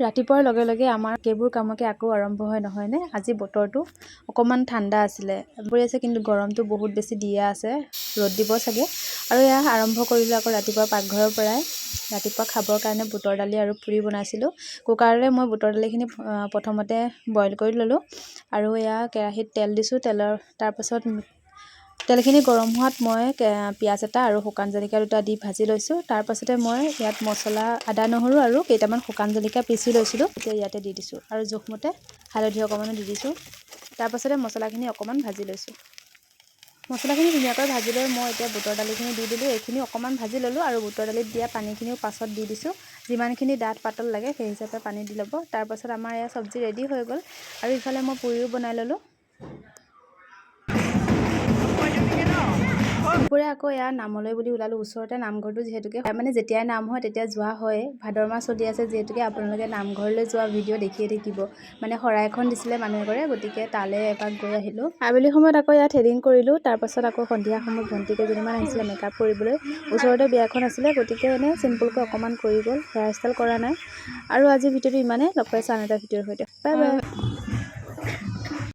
ৰাতিপুৱাৰ লগে লগে আমাৰ কেইবোৰ কামকে আকৌ আৰম্ভ হয় নহয়নে? আজি বতৰটো অকণমান ঠাণ্ডা আছিলে পৰি আছে, কিন্তু গৰমটো বহুত বেছি দিয়া আছে, ৰ'দ দিব চাগে। আৰু এয়া আৰম্ভ কৰিলোঁ আকৌ ৰাতিপুৱা পাকঘৰৰ পৰাই। ৰাতিপুৱা খাবৰ কাৰণে বুটৰ দালি আৰু পুৰি বনাইছিলোঁ। কুকাৰৰে মই বুটৰ দালিখিনি প্ৰথমতে বইল কৰি ল'লোঁ আৰু এয়া কেৰাহীত তেল দিছোঁ। তাৰপাছত তেলখিনি গৰম হোৱাত মই পিঁয়াজ এটা আৰু শুকান জলকীয়া দুটা দি ভাজি লৈছোঁ। তাৰপাছতে মই ইয়াত মছলা আদা নহৰু আৰু কেইটামান শুকান জলকীয়া পিচি লৈছিলোঁ, এতিয়া ইয়াতে দি দিছোঁ আৰু জোখমতে হালধি অকণমানো দি দিছোঁ। তাৰপাছতে মছলাখিনি অকণমান ভাজি লৈছোঁ। মছলাখিনি ধুনীয়াকৈ ভাজি লৈ মই এতিয়া বুটৰ দালিখিনি দি দিলোঁ। এইখিনি অকণমান ভাজি ল'লোঁ আৰু বুটৰ দালিত দিয়া পানীখিনিও পাছত দি দিছোঁ। যিমানখিনি ডাঠ পাতল লাগে সেই হিচাপে পানী দি ল'ব। তাৰপাছত আমাৰ এয়া চব্জি ৰেডি হৈ গ'ল আৰু ইফালে মই পুৰিও বনাই ল'লোঁ। দুপৰীয়া আকৌ এয়া নামলৈ বুলি ওলালোঁ। ওচৰতে নামঘৰটো যিহেতুকে মানে যেতিয়াই নাম হয় তেতিয়া যোৱা হয়। ভাদৰ মাহ চলি আছে যিহেতুকে আপোনালোকে নামঘৰলৈ যোৱা ভিডিঅ' দেখিয়ে থাকিব। মানে শৰাই এখন দিছিলে মানুহ এঘৰে, গতিকে তালৈ এপাক গৈ আহিলোঁ। আবেলি সময়ত আকৌ ইয়াত থ্ৰেডিং কৰিলোঁ। তাৰপাছত আকৌ সন্ধিয়া সময়ত ভণ্টি কেইজনীমান আহিছিলে মেকআপ কৰিবলৈ। ওচৰতে বিয়াখন আছিলে, গতিকে এনেই চিম্পুলকৈ অকণমান কৰি গ'ল, হেয়াৰ ষ্টাইল কৰা নাই। আৰু আজিৰ ভিডিঅ'টো ইমানেই। লগ পাইছোঁ আন এটা ভিডিঅ'ৰ সৈতে। Bye bye.